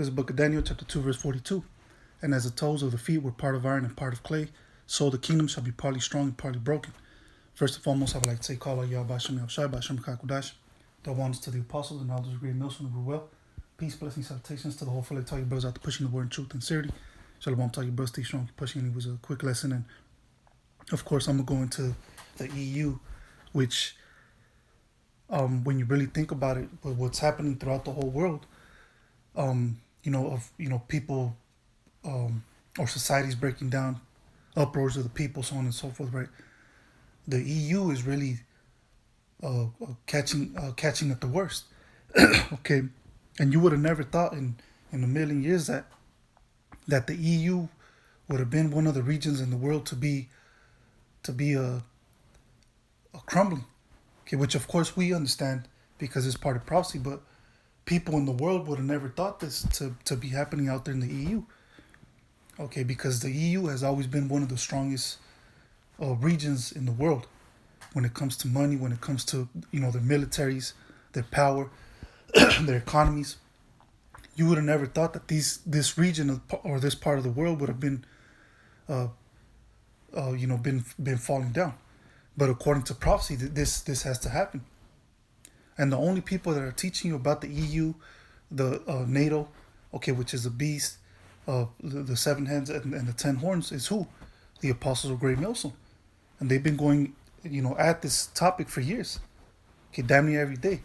This is the book of Daniel, chapter 2, verse 42. And as the toes of the feet were part of iron and part of clay, so the kingdom shall be partly strong and partly broken. First and foremost, I would like to say, call out Yahweh Shem Yahushai, B'Shem Kakudash. The ones to the apostles and elders, great Milson of well. Peace, blessings, salutations to the whole full tell you brothers out there pushing the word in truth and sincerity. Shalom, tell you brothers, stay strong, keep pushing. It was a quick lesson. And of course, I'm going to go into the EU, which, when you really think about it, what's happening throughout the whole world, people, or societies breaking down, uproars of the people, so on and so forth, right? The EU is really catching at the worst. Okay, and you would have never thought in a million years that the EU would have been one of the regions in the world to be a crumbling. Okay, which of course we understand because it's part of prophecy, but people in the world would have never thought this to be happening out there in the EU. Okay, because the EU has always been one of the strongest regions in the world when it comes to money, when it comes to their militaries, their power, their economies. You would have never thought that this region or this part of the world would have been been falling down. But according to prophecy, this has to happen. And the only people that are teaching you about the EU, the NATO, okay, which is the beast, the seven heads and the 10 horns, is who? The apostles of Great Milsom. And they've been going, at this topic for years. Okay, damn near every day.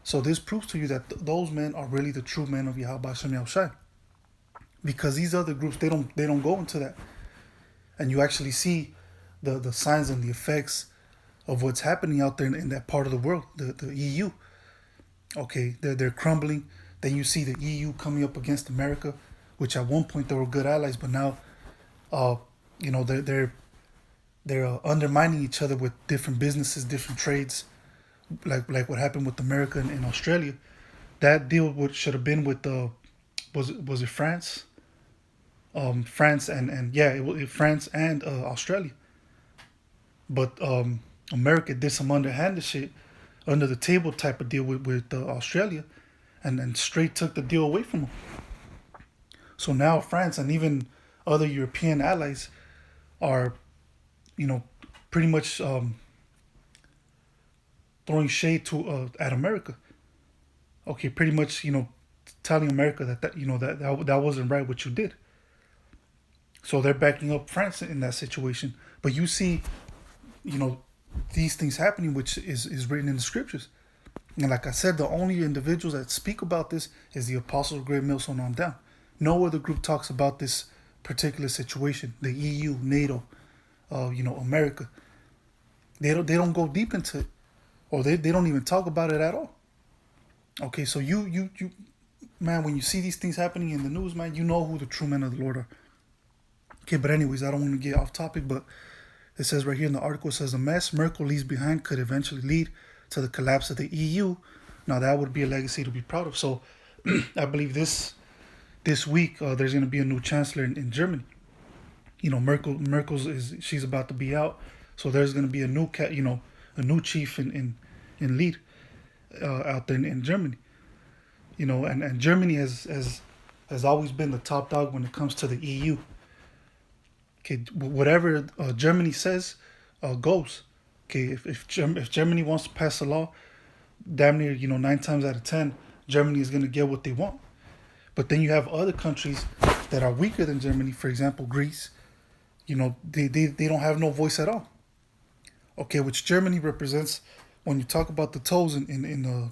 So this proves to you that those men are really the true men of Yahweh Shem Yahushai. Because these other groups, they don't go into that. And you actually see the signs and the effects of what's happening out there in that part of the world, the EU. Okay, they're crumbling. Then you see the EU coming up against America, which at one point they were good allies, but now, they're undermining each other with different businesses, different trades, like what happened with America and Australia. That deal should have been with was it France? France France and Australia. But America did some underhanded shit, under the table type of deal with Australia, and straight took the deal away from them. So now France and even other European allies are, pretty much throwing shade at America. Okay, pretty much, telling America that wasn't right what you did. So they're backing up France in that situation. But you see, these things happening, which is written in the scriptures. And like I said, the only individuals that speak about this is the apostles of Great Millstone on down. No other group talks about this particular situation. The EU, NATO, America. They don't go deep into it, or they don't even talk about it at all. Okay, so you man, when you see these things happening in the news, man, you know who the true men of the Lord are. Okay, but anyways, I don't want to get off topic, but it says right here in the article, it says the mess Merkel leaves behind could eventually lead to the collapse of the EU. Now that would be a legacy to be proud of. So I believe this week there's going to be a new chancellor in Germany. She's about to be out, so there's going to be a new chief in lead out there in Germany. And Germany has always been the top dog when it comes to the EU. Okay, whatever Germany says goes. Okay, if Germany wants to pass a law, damn near 9 times out of 10, Germany is going to get what they want. But then you have other countries that are weaker than Germany. For example, Greece. They don't have no voice at all. Okay, which Germany represents when you talk about the toes in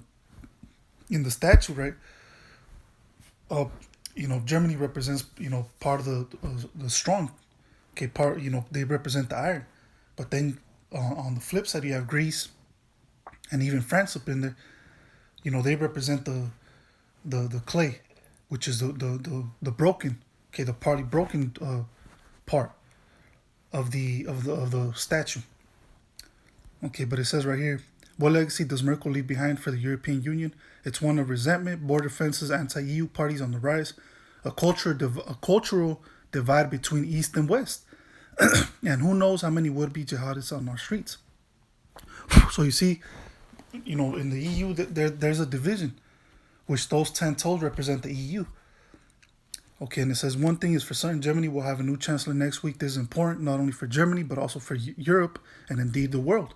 the statue, right? Germany represents part of the strong. Okay, they represent the iron. But then on the flip side, you have Greece and even France up in there. They represent the clay, which is the broken, okay, the partly broken part of the statue. Okay, but it says right here, what legacy does Merkel leave behind for the European Union? It's one of resentment, border fences, anti-EU parties on the rise, a cultural divide between East and West, and who knows how many would-be jihadists on our streets. So you see, in the EU, there's a division, which those 10 toes represent the EU. Okay, and it says one thing is for certain: Germany will have a new chancellor next week. This is important not only for Germany but also for Europe and indeed the world.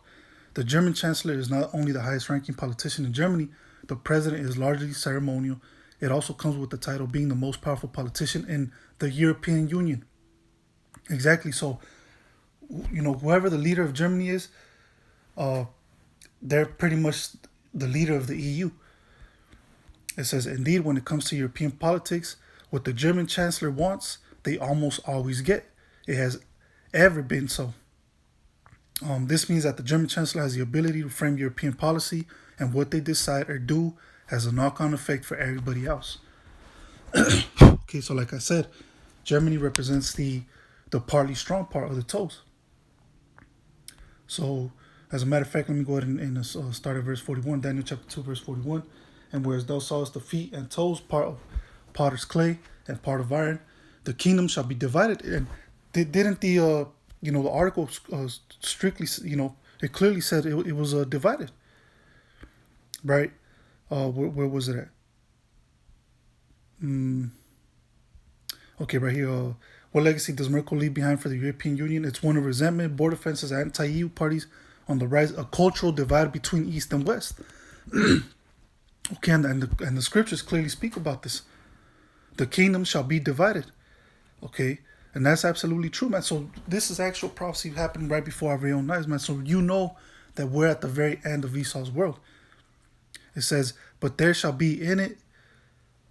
The German chancellor is not only the highest-ranking politician in Germany. The president is largely ceremonial. It also comes with the title being the most powerful politician in the European Union. Exactly. So, whoever the leader of Germany is, uh, they're pretty much the leader of the EU. It says, indeed, when it comes to European politics, what the German chancellor wants, they almost always get. It has ever been so. This means that the German chancellor has the ability to frame European policy, and what they decide or do has a knock-on effect for everybody else. Okay, so like I said, Germany represents the partly strong part of the toes. So, as a matter of fact, let me go ahead and start at verse 41, Daniel chapter 2, verse 41. And whereas thou sawest the feet and toes, part of potter's clay and part of iron, the kingdom shall be divided. And didn't the article strictly, it clearly said it was divided, right? Where was it at? Okay, right here. What legacy does Merkel leave behind for the European Union? It's one of resentment, border fences, anti-EU parties on the rise, a cultural divide between East and West. Okay, and the scriptures clearly speak about this. The kingdom shall be divided. Okay, and that's absolutely true, man. So this is actual prophecy happening right before our very own eyes, man. So you know that we're at the very end of Esau's world. It says, but there shall be in it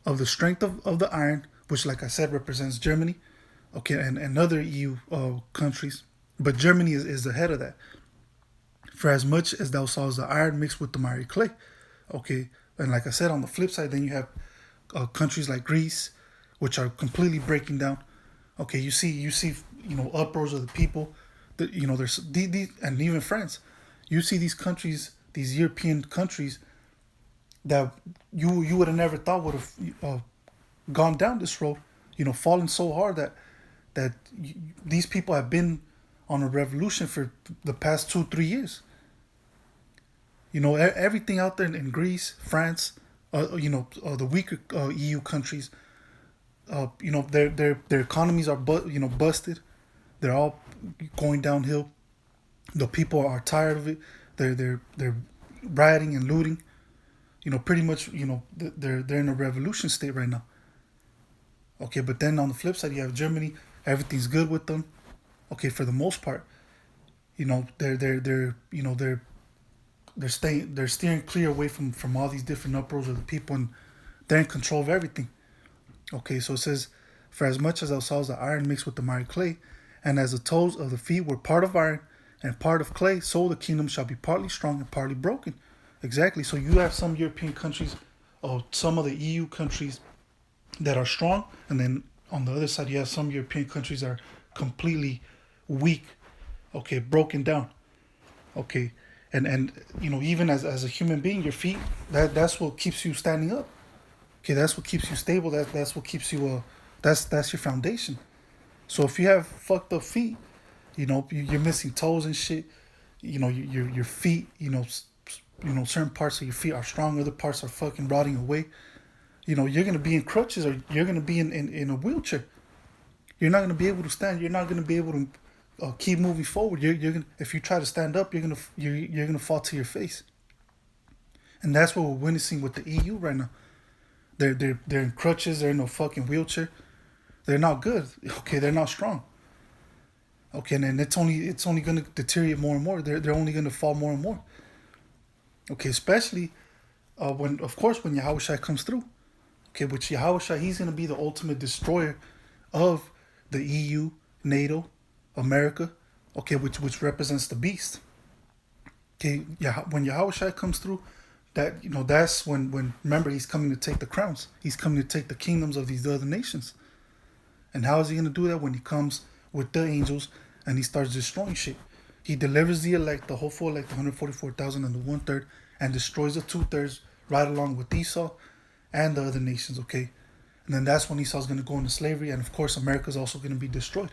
of the strength of the iron, which, like I said, represents Germany, okay, and other EU countries. But Germany is the head of that. For as much as thou sawest the iron mixed with the miry clay, okay, and like I said, on the flip side, then you have countries like Greece, which are completely breaking down. Okay, you see, uproars of the people. There's and even France. You see these countries, these European countries, that you would have never thought would have gone down this road. Fallen so hard that these people have been on a revolution for the past 2-3 years. Everything out there in Greece, France, the weaker EU countries, their economies are busted. They're all going downhill. The people are tired of it. They're rioting and looting. Pretty much, they're in a revolution state right now. Okay, but then on the flip side, you have Germany. Everything's good with them. Okay, for the most part, they're steering clear away from all these different uproars of the people, and they're in control of everything. Okay, so it says, for as much as thou sawest the iron mixed with the miry clay, and as the toes of the feet were part of iron and part of clay, so the kingdom shall be partly strong and partly broken. Exactly. So you have some European countries, or some of the EU countries that are strong, and then on the other side you have some European countries that are completely weak. Okay, broken down. Okay, and even as a human being, your feet, that's what keeps you standing up. Okay, that's what keeps you stable. That's what keeps you that's your foundation. So if you have fucked up feet, you're missing toes and shit. Your feet, certain parts of your feet are strong, other parts are fucking rotting away. You're gonna be in crutches, or you're gonna be in a wheelchair. You're not gonna be able to stand. You're not gonna be able to keep moving forward. You're gonna, if you try to stand up, you're gonna fall to your face. And that's what we're witnessing with the EU right now. They're in crutches. They're in a fucking wheelchair. They're not good. Okay, they're not strong. Okay, and it's only gonna deteriorate more and more. They're only gonna fall more and more. Okay, especially when Yahushua comes through. Okay, which Yahushua, he's gonna be the ultimate destroyer of the EU, NATO, America. Okay, which represents the beast. Okay, when Yahushua comes through, that's when remember, he's coming to take the crowns. He's coming to take the kingdoms of these other nations. And how is he gonna do that? When he comes with the angels and he starts destroying shit. He delivers the elect, the hopeful elect, the 144,000 and the 1/3, and destroys the 2/3 right along with Esau and the other nations. Okay, and then that's when Esau's gonna go into slavery, and of course America's also gonna be destroyed.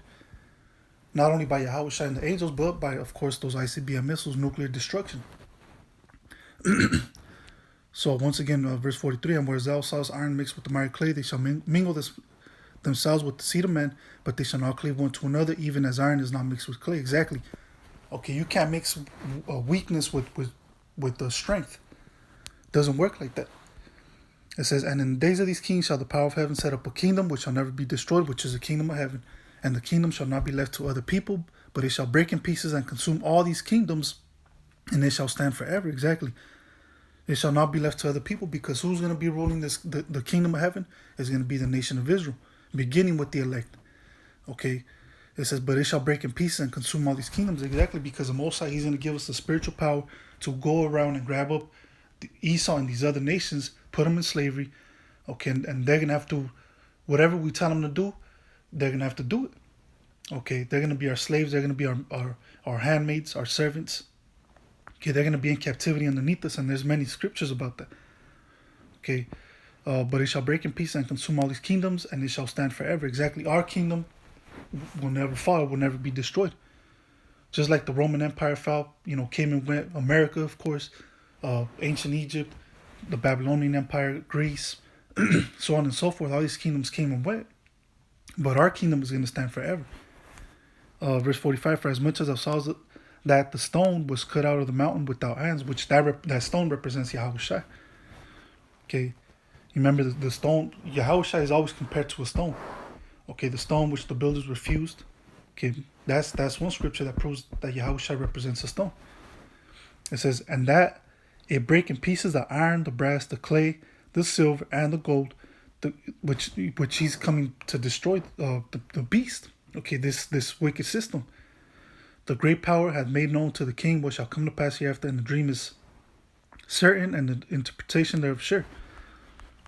Not only by Yahushua and the angels, but by, of course, those ICBM missiles, nuclear destruction. So once again, verse 43, and whereas thou sawest iron mixed with the miry clay, they shall mingle themselves with the seed of men, but they shall not cleave one to another, even as iron is not mixed with clay. Exactly. Okay, you can't mix weakness with the strength. Doesn't work like that. It says, and in the days of these kings shall the power of heaven set up a kingdom which shall never be destroyed, which is the kingdom of heaven. And the kingdom shall not be left to other people, but it shall break in pieces and consume all these kingdoms, and they shall stand forever. Exactly. It shall not be left to other people, because who's going to be ruling the kingdom of heaven is going to be the nation of Israel, beginning with the elect. Okay. It says, but it shall break in pieces and consume all these kingdoms. Exactly, because the Most High, he's going to give us the spiritual power to go around and grab up Esau and these other nations, put them in slavery. Okay, and they're going to have to, whatever we tell them to do, they're going to have to do it. Okay, they're going to be our slaves. They're going to be our handmaids, our servants. Okay, they're going to be in captivity underneath us, and there's many scriptures about that. Okay, but it shall break in pieces and consume all these kingdoms, and it shall stand forever. Exactly, our kingdom will never fall, will never be destroyed. Just like the Roman Empire fell, came and went. America, of course, ancient Egypt, the Babylonian Empire, Greece, so on and so forth. All these kingdoms came and went, but our kingdom is going to stand forever. Verse 45, for as much as I saw that the stone was cut out of the mountain without hands, which that stone represents Yahushua. Okay, you remember the stone, Yahushua is always compared to a stone. Okay, the stone which the builders refused. Okay, that's one scripture that proves that Yahushua represents a stone. It says, and that it break in pieces the iron, the brass, the clay, the silver, and the gold, which he's coming to destroy the beast. Okay, this wicked system. The great power hath made known to the king what shall come to pass hereafter, and the dream is certain, and the interpretation thereof sure.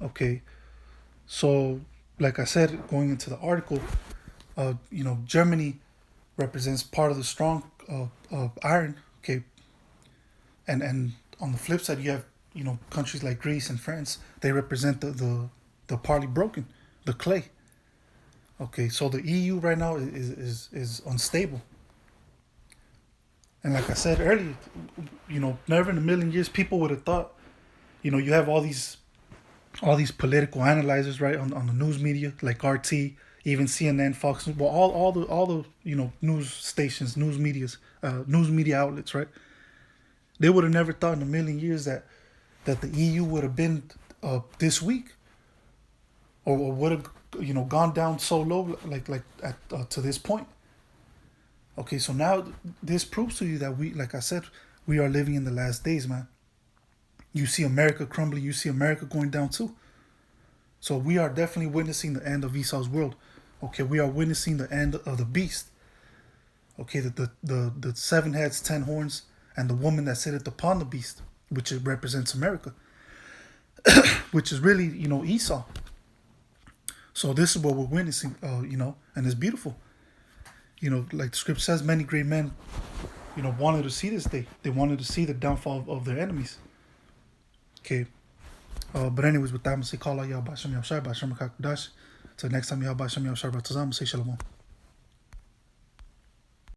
Okay, so like I said, going into the article, Germany represents part of the strong iron. Okay, and on the flip side, you have countries like Greece and France. They represent the partly broken, the clay. Okay, so the EU right now is unstable. And like I said earlier, never in a million years people would have thought, you have all these political analyzers, right, on the news media, like RT, even CNN, Fox, well, all the news stations, news media outlets, right? They would have never thought in a million years that the EU would have been this weak, or would have gone down so low like at to this point. Okay, so now this proves to you that like I said, we are living in the last days, man. You see America crumbling, you see America going down too. So we are definitely witnessing the end of Esau's world. Okay, we are witnessing the end of the beast. Okay, the 7 heads, 10 horns, and the woman that sitteth upon the beast, which represents America, which is really, Esau. So this is what we're witnessing, and it's beautiful. Like the script says, many great men, wanted to see this day. They wanted to see the downfall of their enemies. Okay. But anyways, with that, I'm going to say, call out Yahweh Bashem Yahshua, Bashem Hakadosh. Till next time, Yahweh Bashem Yahshua, I'm going to say Shalom.